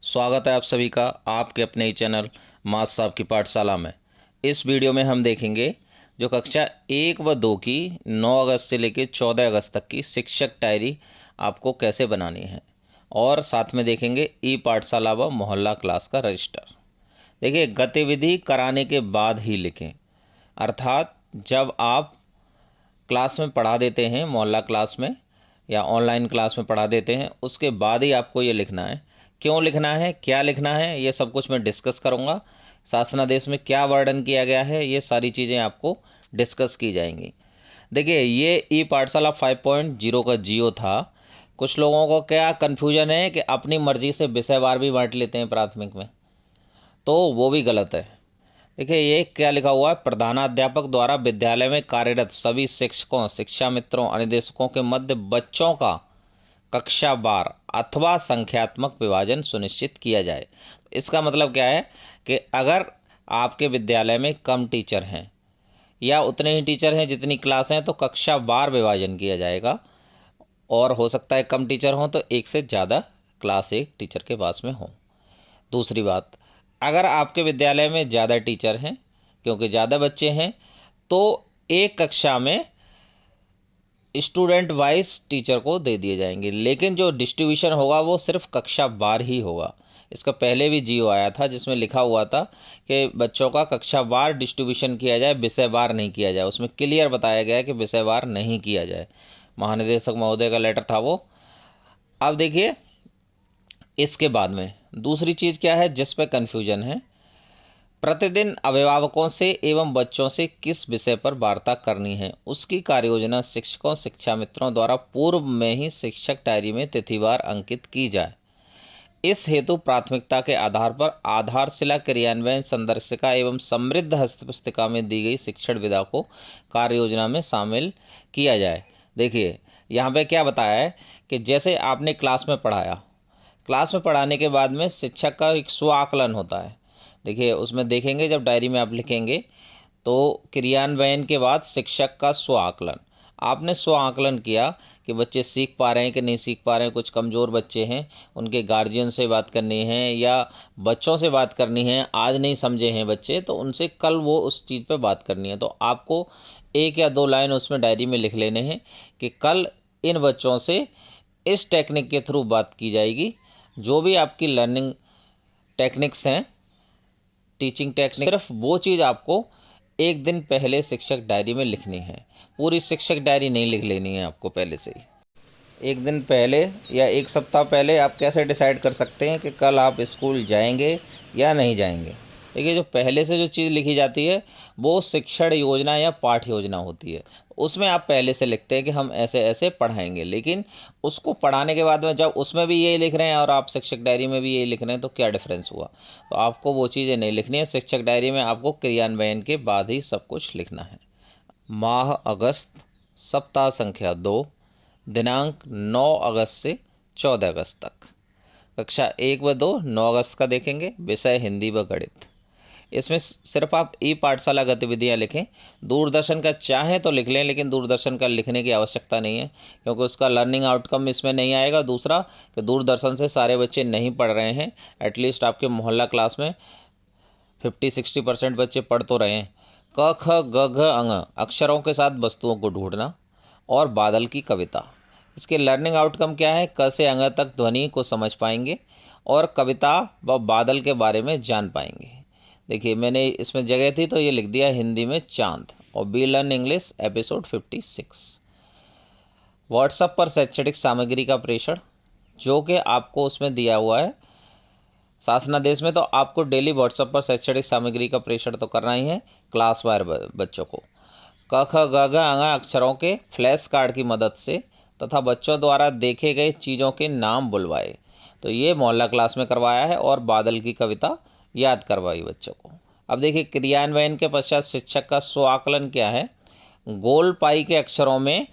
स्वागत है आप सभी का आपके अपने ही चैनल मास साहब की पाठशाला में। इस वीडियो में हम देखेंगे जो कक्षा 1 व 2 की 9 अगस्त से लेकर 14 अगस्त तक की शिक्षक डायरी आपको कैसे बनानी है, और साथ में देखेंगे ई पाठशाला व मोहल्ला क्लास का रजिस्टर। देखिए, गतिविधि कराने के बाद ही लिखें, अर्थात जब आप क्लास में पढ़ा देते हैं, मोहल्ला क्लास में या ऑनलाइन क्लास में पढ़ा देते हैं, उसके बाद ही आपको ये लिखना है। क्यों लिखना है, क्या लिखना है, ये सब कुछ मैं डिस्कस करूँगा। शासनादेश में क्या वर्णन किया गया है, ये सारी चीज़ें आपको डिस्कस की जाएंगी। देखिए, ये ई पाठशाला 5.0 का जियो था। कुछ लोगों को क्या कन्फ्यूजन है कि अपनी मर्जी से विषयवार भी बांट लेते हैं प्राथमिक में, तो वो भी गलत है। देखिए, ये क्या लिखा हुआ है, प्रधानाध्यापक द्वारा विद्यालय में कार्यरत सभी शिक्षकों, शिक्षा मित्रों, अनुदेशकों के मध्य बच्चों का कक्षावार अथवा संख्यात्मक विभाजन सुनिश्चित किया जाए। इसका मतलब क्या है कि अगर आपके विद्यालय में कम टीचर हैं या उतने ही टीचर हैं जितनी क्लास हैं, तो कक्षावार विभाजन किया जाएगा। और हो सकता है कम टीचर हों तो एक से ज़्यादा क्लास एक टीचर के पास में हो। दूसरी बात, अगर आपके विद्यालय में ज़्यादा टीचर हैं, क्योंकि ज़्यादा बच्चे हैं, तो एक कक्षा में स्टूडेंट वाइज टीचर को दे दिए जाएंगे, लेकिन जो डिस्ट्रीब्यूशन होगा वो सिर्फ कक्षा वार ही होगा। इसका पहले भी जियो आया था जिसमें लिखा हुआ था कि बच्चों का कक्षा वार डिस्ट्रीब्यूशन किया जाए, विषय वार नहीं किया जाए। उसमें क्लियर बताया गया है कि विषय वार नहीं किया जाए। महानिदेशक महोदय का लेटर था वो। अब देखिए, इसके बाद में दूसरी चीज़ क्या है जिस पे कन्फ्यूजन है, प्रतिदिन अभिभावकों से एवं बच्चों से किस विषय पर वार्ता करनी है, उसकी कार्ययोजना शिक्षकों, शिक्षा मित्रों द्वारा पूर्व में ही शिक्षक डायरी में तिथिवार अंकित की जाए। इस हेतु प्राथमिकता के आधार पर आधारशिला क्रियान्वयन संदर्शिका एवं समृद्ध हस्तपुस्तिका में दी गई शिक्षण विधा को कार्ययोजना में शामिल किया जाए। देखिए, यहाँ पे क्या बताया है कि जैसे आपने क्लास में पढ़ाया, क्लास में पढ़ाने के बाद में शिक्षक का एक स्व आकलन होता है। देखिए, उसमें देखेंगे जब डायरी में आप लिखेंगे तो क्रियान्वयन के बाद शिक्षक का स्व आकलन। आपने स्व आकलन किया कि बच्चे सीख पा रहे हैं कि नहीं सीख पा रहे हैं। कुछ कमज़ोर बच्चे हैं, उनके गार्जियन से बात करनी है या बच्चों से बात करनी है, आज नहीं समझे हैं बच्चे, तो उनसे कल वो उस चीज़ पे बात करनी है। तो आपको 1 या 2 लाइन उसमें डायरी में लिख लेने हैं कि कल इन बच्चों से इस टेक्निक के थ्रू बात की जाएगी। जो भी आपकी लर्निंग टेक्निक्स हैं, टीचिंग टेक्निक, सिर्फ वो चीज़ आपको एक दिन पहले शिक्षक डायरी में लिखनी है। पूरी शिक्षक डायरी नहीं लिख लेनी है आपको पहले से ही। एक दिन पहले या एक सप्ताह पहले आप कैसे डिसाइड कर सकते हैं कि कल आप स्कूल जाएंगे या नहीं जाएंगे। देखिए, जो पहले से जो चीज़ लिखी जाती है वो शिक्षण योजना या पाठ योजना होती है। उसमें आप पहले से लिखते हैं कि हम ऐसे ऐसे पढ़ाएंगे, लेकिन उसको पढ़ाने के बाद में जब उसमें भी यही लिख रहे हैं और आप शिक्षक डायरी में भी यही लिख रहे हैं, तो क्या डिफरेंस हुआ। तो आपको वो चीज़ें नहीं लिखनी है। शिक्षक डायरी में आपको क्रियान्वयन के बाद ही सब कुछ लिखना है। माह अगस्त, सप्ताह संख्या 2, दिनांक 9 अगस्त से 14 अगस्त तक। कक्षा 1 व 2 9 अगस्त का देखेंगे। विषय हिंदी व गणित। इसमें सिर्फ आप ई पाठशाला गतिविधियां लिखें। दूरदर्शन का चाहें तो लिख लें, लेकिन दूरदर्शन का लिखने की आवश्यकता नहीं है, क्योंकि उसका लर्निंग आउटकम इसमें नहीं आएगा। दूसरा कि दूरदर्शन से सारे बच्चे नहीं पढ़ रहे हैं, एटलीस्ट आपके मोहल्ला क्लास में 50-60% बच्चे पढ़ तो रहे हैं। क ख ग घ अंग अक्षरों के साथ वस्तुओं को ढूंढना और बादल की कविता। इसके लर्निंग आउटकम क्या है, क से अंग तक ध्वनि को समझ पाएंगे और कविता व बादल के बारे में जान पाएंगे। देखिए, मैंने इसमें जगह थी तो ये लिख दिया हिंदी में चांद। और be learn English episode 56। WhatsApp पर शैक्षणिक सामग्री का प्रेषण, जो कि आपको उसमें दिया हुआ है शासनादेश में, तो आपको डेली व्हाट्सएप पर शैक्षणिक सामग्री का प्रेषण तो करना ही है क्लास वार बच्चों को। क ख ग घ अंग अक्षरों के फ्लैश कार्ड की मदद से तथा बच्चों द्वारा देखे गए चीज़ों के नाम बुलवाए। तो ये मोहल्ला क्लास में करवाया है। और बादल की कविता याद करवाई बच्चों को। अब देखिए, क्रियान्वयन के पश्चात शिक्षक का स्व आकलन क्या है, गोल पाई के अक्षरों में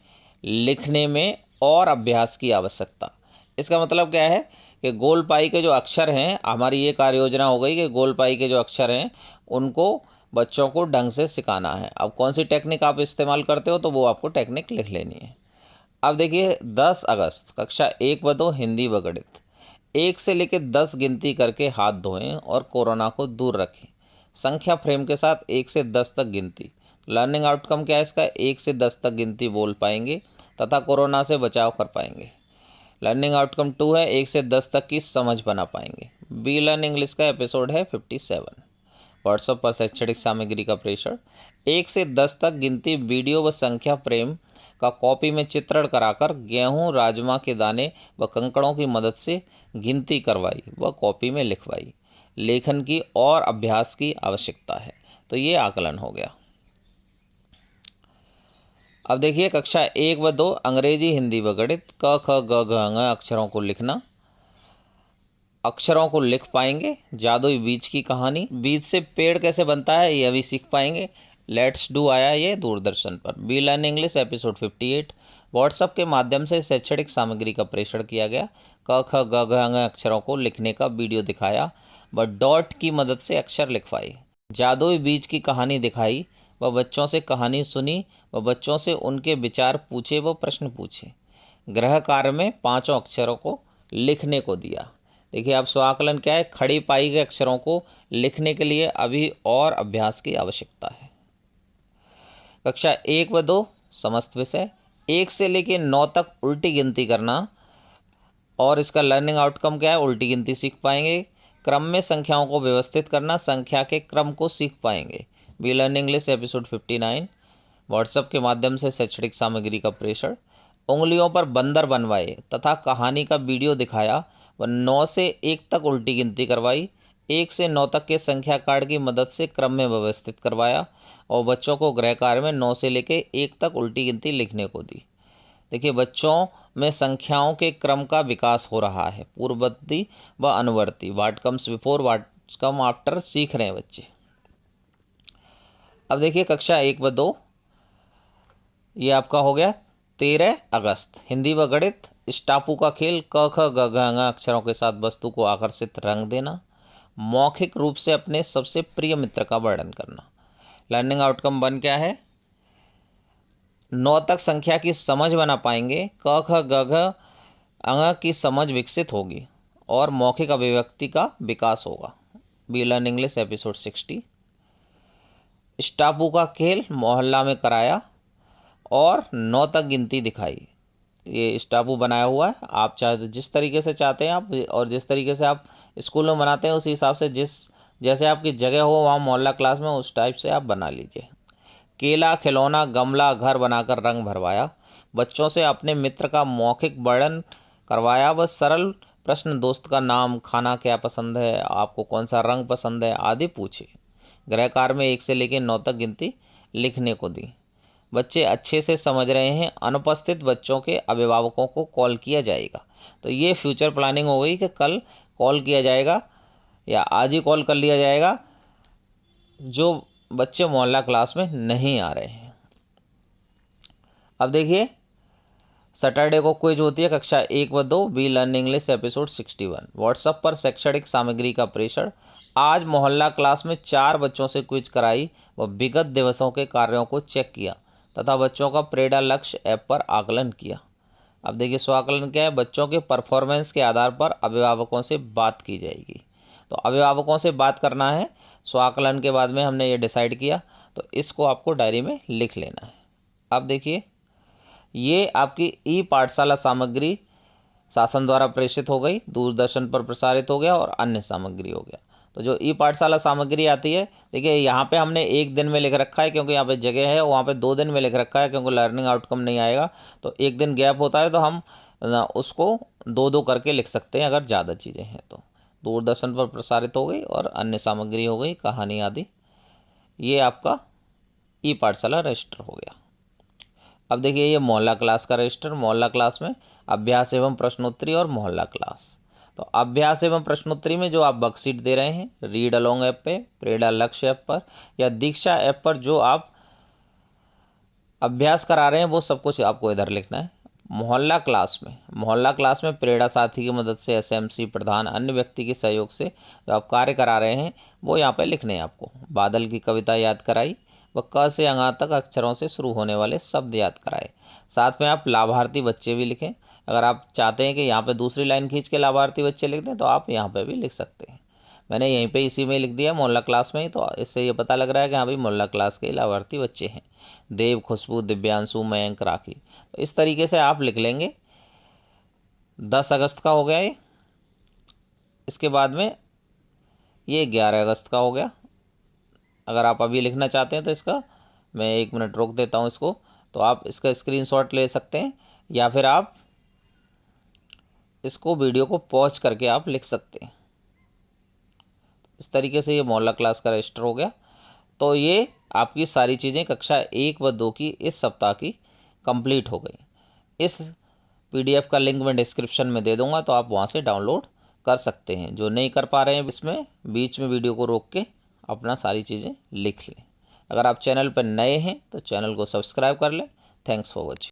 लिखने में और अभ्यास की आवश्यकता। इसका मतलब क्या है कि गोल पाई के जो अक्षर हैं, हमारी ये कार्य योजना हो गई कि गोल पाई के जो अक्षर हैं उनको बच्चों को ढंग से सिखाना है। अब कौन सी टेक्निक आप इस्तेमाल करते हो तो वो आपको टेक्निक लिख लेनी है। अब देखिए, 10 अगस्त कक्षा 1 व 2 हिंदी व गणित। 1 से लेकर 10 गिनती करके हाथ धोएं और कोरोना को दूर रखें। संख्या फ्रेम के साथ 1 से 10 तक गिनती। लर्निंग आउटकम क्या है इसका? 1 से 10 तक गिनती बोल पाएंगे तथा कोरोना से बचाव कर पाएंगे। लर्निंग आउटकम 2 है, 1 से 10 तक की समझ बना पाएंगे। बी लर्न इंग्लिश का एपिसोड है 57। व्हाट्सएप पर शैक्षणिक सामग्री का प्रेषण। 1 से 10 तक गिनती वीडियो व संख्या फ्रेम का कॉपी में चित्रण कराकर गेहूं, राजमा के दाने व कंकड़ों की मदद से गिनती करवाई व कॉपी में लिखवाई। लेखन की और अभ्यास की आवश्यकता है। तो ये आकलन हो गया। अब देखिए कक्षा 1 व 2 अंग्रेजी, हिंदी व गणित। क ख ग घ ङ अक्षरों को लिखना। अक्षरों को लिख पाएंगे। जादुई बीज की कहानी, बीज से पेड़ कैसे बनता है यह भी सीख पाएंगे। लेट्स डू आया ये दूरदर्शन पर। Be learn English episode 58। WhatsApp के माध्यम से शैक्षणिक सामग्री का प्रेषण किया गया। क ख ग घ ङ अक्षरों को लिखने का वीडियो दिखाया व डॉट की मदद से अक्षर लिखवाए। जादुई बीज की कहानी दिखाई व बच्चों से कहानी सुनी व बच्चों से उनके विचार पूछे व प्रश्न पूछे। गृह कार्य में 5 अक्षरों को लिखने को दिया। देखिए अब स्वआकलन क्या है? खड़ी पाई गए अक्षरों को लिखने के लिए अभी और अभ्यास की आवश्यकता है। कक्षा 1 व 2 समस्त विषय। 1 से लेकर 9 तक उल्टी गिनती करना और इसका लर्निंग आउटकम क्या है? उल्टी गिनती सीख पाएंगे। क्रम में संख्याओं को व्यवस्थित करना, संख्या के क्रम को सीख पाएंगे। Be learn English episode 59। WhatsApp के माध्यम से शैक्षणिक सामग्री का प्रेषण। उंगलियों पर बंदर बनवाए तथा कहानी का वीडियो दिखाया व 9 से 1 तक उल्टी गिनती करवाई। 1 से 9 तक के संख्या कार्ड की मदद से क्रम में व्यवस्थित करवाया और बच्चों को गृह कार्य में 9 से लेकर 1 तक उल्टी गिनती लिखने को दी। देखिए बच्चों में संख्याओं के क्रम का विकास हो रहा है। पूर्ववर्ती व अनुवर्ती, what comes before what come after सीख रहे हैं बच्चे। अब देखिए कक्षा 1 व 2 ये आपका हो गया 13 अगस्त। हिंदी व गणित। स्टापू का खेल। क ख ग घ ङ अक्षरों के साथ वस्तु को आकर्षित रंग देना। मौखिक रूप से अपने सबसे प्रिय मित्र का वर्णन करना। लर्निंग आउटकम 1 क्या है? 9 तक संख्या की समझ बना पाएंगे। क ख ग घ ङ की समझ विकसित होगी और मौखिक अभिव्यक्ति का विकास होगा। Be learn English episode 60। स्टापू का खेल मोहल्ला में कराया और 9 तक गिनती दिखाई। ये स्टापू बनाया हुआ है, आप चाहे तो जिस तरीके से चाहते हैं आप, और जिस तरीके से आप स्कूल में बनाते हैं उसी हिसाब से जैसे आपकी जगह हो वहाँ मोहल्ला क्लास में उस टाइप से आप बना लीजिए। केला, खिलौना, गमला, घर बनाकर रंग भरवाया। बच्चों से अपने मित्र का मौखिक वर्णन करवाया व सरल प्रश्न, दोस्त का नाम, खाना क्या पसंद है, आपको कौन सा रंग पसंद है आदि पूछे। गृह कार्य में 1 से लेकर 9 तक गिनती लिखने को दी। बच्चे अच्छे से समझ रहे हैं। अनुपस्थित बच्चों के अभिभावकों को कॉल किया जाएगा। तो ये फ्यूचर प्लानिंग हो गई कि कल कॉल किया जाएगा या आज ही कॉल कर लिया जाएगा जो बच्चे मोहल्ला क्लास में नहीं आ रहे हैं। अब देखिए सैटरडे को क्विज होती है कक्षा 1 व 2 be learn English episode 61। WhatsApp पर शैक्षणिक सामग्री का प्रेषण। आज मोहल्ला क्लास में 4 बच्चों से क्विज कराई व विगत दिवसों के कार्यों को चेक किया तथा बच्चों का प्रेरणा लक्ष्य ऐप पर आकलन किया। अब देखिए स्वआकलन क्या है? बच्चों के परफॉर्मेंस के आधार पर अभिभावकों से बात की जाएगी। तो अभिभावकों से बात करना है स्वआकलन के बाद में, हमने ये डिसाइड किया। तो इसको आपको डायरी में लिख लेना है। अब देखिए ये आपकी ई पाठशाला सामग्री शासन द्वारा प्रेषित हो गई, दूरदर्शन पर प्रसारित हो गया और अन्य सामग्री हो गया। तो जो ई पाठशाला सामग्री आती है, देखिए यहाँ पे हमने 1 दिन में लिख रखा है क्योंकि यहाँ पे जगह है, वहाँ पे 2 दिन में लिख रखा है क्योंकि लर्निंग आउटकम नहीं आएगा। तो 1 दिन गैप होता है तो हम उसको 2-2 करके लिख सकते हैं अगर ज़्यादा चीज़ें हैं तो। दूरदर्शन पर प्रसारित हो गई और अन्य सामग्री हो गई, कहानी आदि। ये आपका ई पाठशाला रजिस्टर हो गया। अब देखिए ये मोहल्ला क्लास का रजिस्टर। मोहल्ला क्लास में अभ्यास एवं प्रश्नोत्तरी और मोहल्ला क्लास। तो अभ्यास एवं प्रश्नोत्तरी में जो आप वर्कशीट दे रहे हैं रीड अलोंग ऐप पे, प्रेरणा लक्ष्य ऐप पर या दीक्षा ऐप पर जो आप अभ्यास करा रहे हैं वो सब कुछ आपको इधर लिखना है। मोहल्ला क्लास में प्रेरणा साथी की मदद से, एसएमसी प्रधान, अन्य व्यक्ति के सहयोग से जो आप कार्य करा रहे हैं वो यहाँ पे लिखने हैं आपको। बादल की कविता याद कराई व क से ङ तक अक्षरों से शुरू होने वाले शब्द याद कराए। साथ में आप लाभार्थी बच्चे भी लिखें। अगर आप चाहते हैं कि यहाँ पे दूसरी लाइन खींच के लाभार्थी बच्चे लिख दें तो आप यहाँ पे भी लिख सकते हैं। मैंने यहीं पे इसी में लिख दिया मोहल्ला क्लास में ही, तो इससे ये पता लग रहा है कि हाँ भाई मोहल्ला क्लास के लाभार्थी बच्चे हैं, देव, खुशबू, दिव्यांशु, मयंक, राखी। तो इस तरीके से आप लिख लेंगे। 10 अगस्त का हो गया ये। इसके बाद में ये 11 अगस्त का हो गया। अगर आप अभी लिखना चाहते हैं तो इसका मैं 1 मिनट रोक देता हूँ इसको, तो आप इसका स्क्रीनशॉट ले सकते हैं या फिर आप इसको वीडियो को पॉज करके आप लिख सकते हैं। इस तरीके से ये मोहल्ला क्लास का रजिस्टर हो गया। तो ये आपकी सारी चीज़ें कक्षा 1 व 2 की इस सप्ताह की कंप्लीट हो गई। इस PDF का लिंक मैं डिस्क्रिप्शन में दे दूंगा, तो आप वहाँ से डाउनलोड कर सकते हैं। जो नहीं कर पा रहे हैं इसमें बीच में वीडियो को रोक के अपना सारी चीज़ें लिख लें। अगर आप चैनल पर नए हैं तो चैनल को सब्सक्राइब कर लें। Thanks for watching.